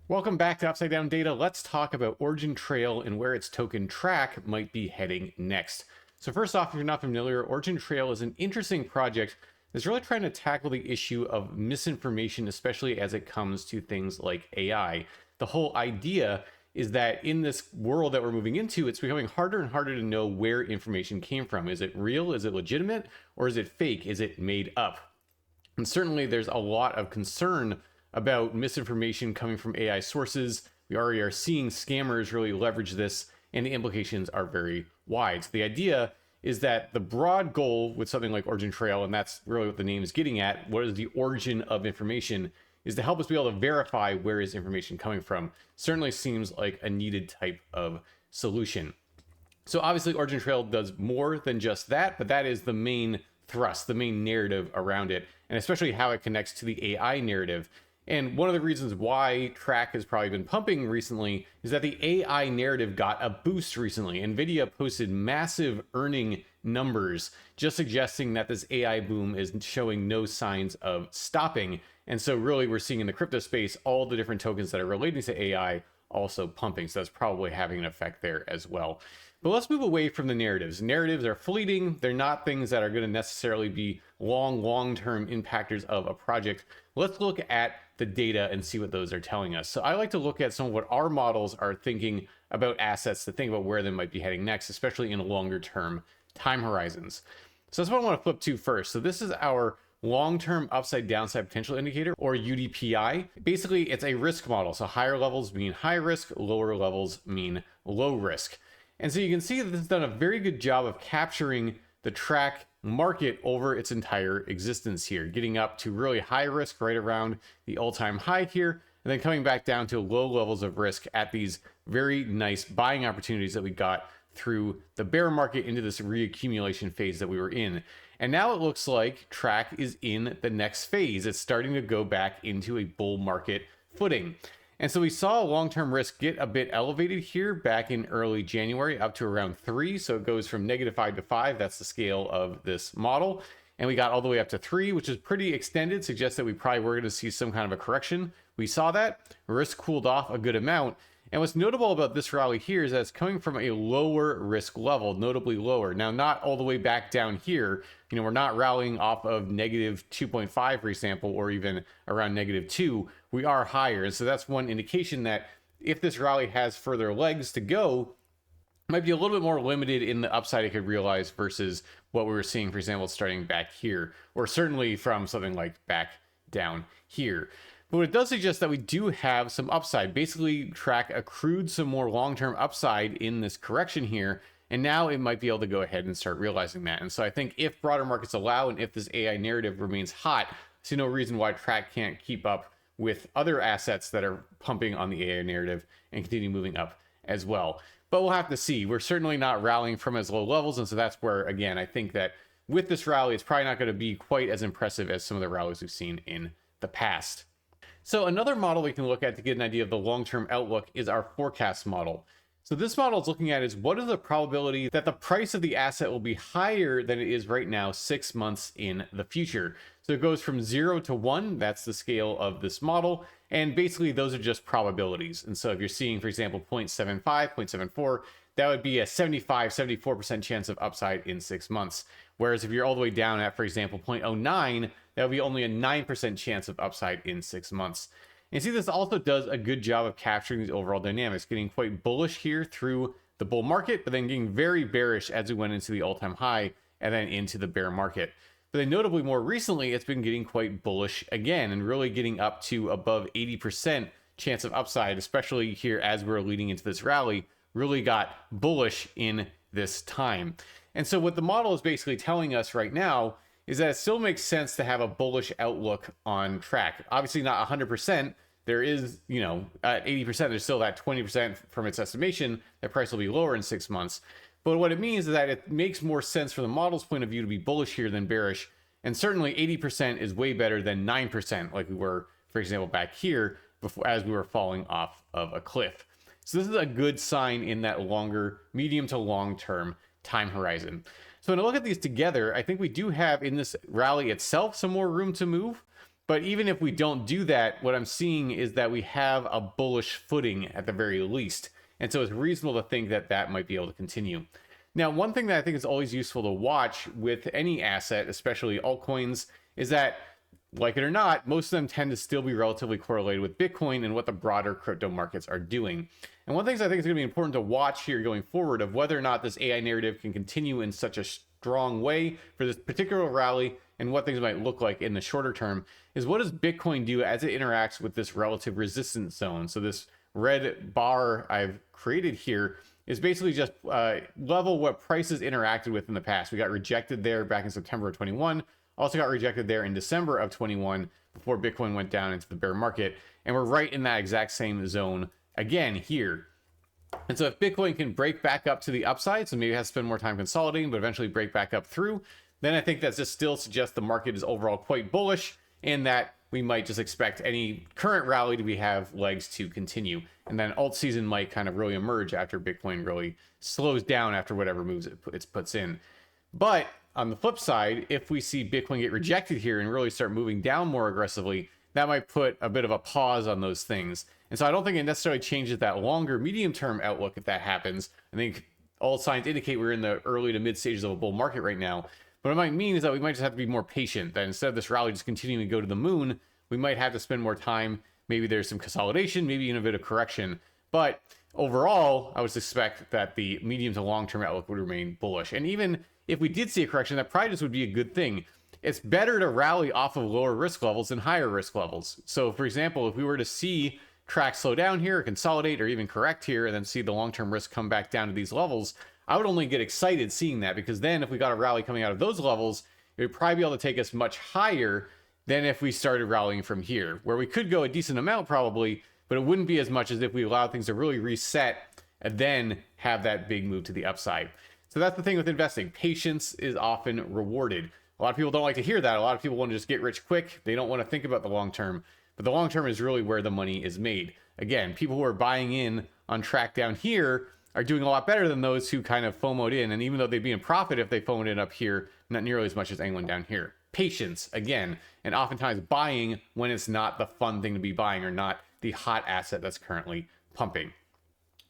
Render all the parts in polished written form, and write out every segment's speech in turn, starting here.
Welcome back to Upside Down Data. Let's talk about OriginTrail and where its token TRAC might be heading next. So first off, if you're not familiar, OriginTrail is an interesting project that's really trying to tackle the issue of misinformation, especially as it comes to things like AI. The whole idea is that in this world that we're moving into, it's becoming harder and harder to know where information came from. Is it real? Is it legitimate? Or is it fake? Is it made up? And certainly there's a lot of concern about misinformation coming from AI sources. We already are seeing scammers really leverage this, and the implications are very wide. So the idea is that the broad goal with something like OriginTrail, and that's really what the name is getting at, what is the origin of information, is to help us be able to verify where is information coming from. Certainly seems like a needed type of solution. So obviously OriginTrail does more than just that, but that is the main thrust, the main narrative around it, and especially how it connects to the AI narrative. And one of the reasons why TRAC has probably been pumping recently is that the AI narrative got a boost recently. NVIDIA posted massive earning numbers, just suggesting that this AI boom is showing no signs of stopping. And so really we're seeing in the crypto space, all the different tokens that are relating to AI also pumping. So that's probably having an effect there as well. But let's move away from the narratives. Narratives are fleeting. They're not things that are going to necessarily be long-term impactors of a project. Let's look at the data and see what those are telling us. So I like to look at some of what our models are thinking about assets to think about where they might be heading next, especially in longer term time horizons. So that's what I want to flip to first. So this is our long-term upside downside potential indicator, or UDPI. Basically, it's a risk model. So higher levels mean high risk, lower levels mean low risk. And so you can see that this has done a very good job of capturing the TRAC market over its entire existence here, getting up to really high risk right around the all-time high here, and then coming back down to low levels of risk at these very nice buying opportunities that we got through the bear market into this reaccumulation phase that we were in. And now it looks like TRAC is in the next phase. It's starting to go back into a bull market footing. And so we saw long-term risk get a bit elevated here back in early January up to around 3. So it goes from -5 to 5. That's the scale of this model. And we got all the way up to 3, which is pretty extended, suggests that we probably were going to see some kind of a correction. We saw that. Risk cooled off a good amount. And what's notable about this rally here is that it's coming from a lower risk level, notably lower. Now, not all the way back down here. You know, we're not rallying off of -2.5, for example, or even around -2. We are higher. And so that's one indication that if this rally has further legs to go, it might be a little bit more limited in the upside it could realize versus what we were seeing, for example, starting back here, or certainly from something like back down here. But it does suggest that we do have some upside. Basically, TRAC accrued some more long-term upside in this correction here, and now it might be able to go ahead and start realizing that. And so I think if broader markets allow, and if this AI narrative remains hot, I see no reason why TRAC can't keep up with other assets that are pumping on the AI narrative and continue moving up as well. But we'll have to see. We're certainly not rallying from as low levels, and so that's where, again, I think that with this rally, it's probably not going to be quite as impressive as some of the rallies we've seen in the past. So another model we can look at to get an idea of the long-term outlook is our forecast model. So this model is looking at is what is the probability that the price of the asset will be higher than it is right now 6 months in the future. So it goes from 0 to 1. That's the scale of this model. And basically those are just probabilities. And so if you're seeing, for example, 0.75, 0.74, that would be a 74% chance of upside in 6 months. Whereas if you're all the way down at, for example, 0.09, that would be only a 9% chance of upside in 6 months. And see, this also does a good job of capturing these overall dynamics, getting quite bullish here through the bull market, but then getting very bearish as we went into the all-time high and then into the bear market. But then notably more recently, it's been getting quite bullish again and really getting up to above 80% chance of upside, especially here as we're leading into this rally, really got bullish in this time. And so what the model is basically telling us right now is that it still makes sense to have a bullish outlook on TRAC. Obviously not 100%. There is, at 80%, there's still that 20% from its estimation that price will be lower in 6 months. But what it means is that it makes more sense from the model's point of view to be bullish here than bearish. And certainly 80% is way better than 9% like we were, for example, back here before as we were falling off of a cliff. So this is a good sign in that longer, medium to long term time horizon. So when I look at these together, I think we do have in this rally itself some more room to move. But even if we don't do that, what I'm seeing is that we have a bullish footing at the very least. And so it's reasonable to think that that might be able to continue. Now, one thing that I think is always useful to watch with any asset, especially altcoins, is that, like it or not, most of them tend to still be relatively correlated with Bitcoin and what the broader crypto markets are doing. And one of the things I think is going to be important to watch here going forward of whether or not this AI narrative can continue in such a strong way for this particular rally and what things might look like in the shorter term is what does Bitcoin do as it interacts with this relative resistance zone? So this red bar I've created here is basically just level what prices interacted with in the past. We got rejected there back in September of 21, also got rejected there in December of 21 before Bitcoin went down into the bear market. And we're right in that exact same zone again here. And so if Bitcoin can break back up to the upside, so maybe it has to spend more time consolidating, but eventually break back up through, then I think that just still suggests the market is overall quite bullish and that we might just expect any current rally to have legs to continue. And then alt season might kind of really emerge after Bitcoin really slows down after whatever moves it puts in. But on the flip side, if we see Bitcoin get rejected here and really start moving down more aggressively, that might put a bit of a pause on those things. And so I don't think it necessarily changes that longer medium-term outlook if that happens. I think all signs indicate we're in the early to mid stages of a bull market right now. What it might mean is that we might just have to be more patient, that instead of this rally just continuing to go to the moon, we might have to spend more time. Maybe there's some consolidation, maybe even a bit of correction. But overall, I would suspect that the medium to long-term outlook would remain bullish. And even if we did see a correction, that probably just would be a good thing. It's better to rally off of lower risk levels than higher risk levels. So for example, if we were to see TRAC slow down here, consolidate, or even correct here, and then see the long-term risk come back down to these levels, I would only get excited seeing that, because then if we got a rally coming out of those levels, it would probably be able to take us much higher than if we started rallying from here, where we could go a decent amount probably, but it wouldn't be as much as if we allowed things to really reset and then have that big move to the upside. So that's the thing with investing. Patience is often rewarded. A lot of people don't like to hear that. A lot of people want to just get rich quick. They don't want to think about the long term, but the long term is really where the money is made. Again, people who are buying in on TRAC down here are doing a lot better than those who kind of FOMO'd in. And even though they'd be in profit if they FOMO'd in up here, not nearly as much as anyone down here. Patience, again, and oftentimes buying when it's not the fun thing to be buying or not the hot asset that's currently pumping.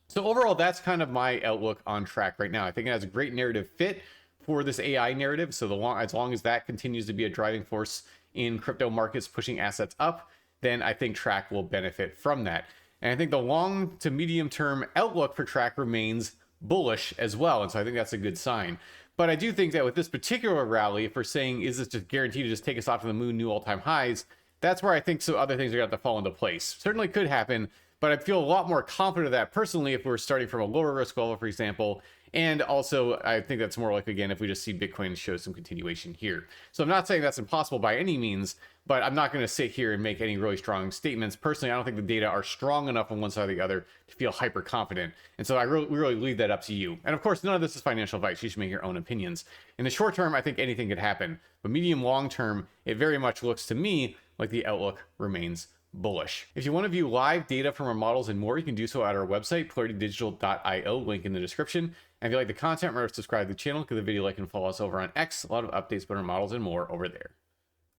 So overall, that's kind of my outlook on TRAC right now. I think it has a great narrative fit for this AI narrative. So as long as that continues to be a driving force in crypto markets pushing assets up, then I think TRAC will benefit from that. And I think the long to medium term outlook for TRAC remains bullish as well. And so I think that's a good sign. But I do think that with this particular rally, if we're saying, is this just guaranteed to just take us off to the moon, new all-time highs, that's where I think some other things are going to have to fall into place. Certainly could happen, but I feel a lot more confident of that personally if we're starting from a lower risk level, for example. And also, I think that's more like, again, if we just see Bitcoin show some continuation here. So I'm not saying that's impossible by any means, but I'm not going to sit here and make any really strong statements. Personally, I don't think the data are strong enough on one side or the other to feel hyper confident. And so we really leave that up to you. And of course, none of this is financial advice. You should make your own opinions. In the short term, I think anything could happen. But medium long term, it very much looks to me like the outlook remains bullish. If you want to view live data from our models and more, you can do so at our website, polaritydigital.io, link in the description. And if you like the content, remember to subscribe to the channel, give the video a like, and follow us over on X. A lot of updates about our models and more over there.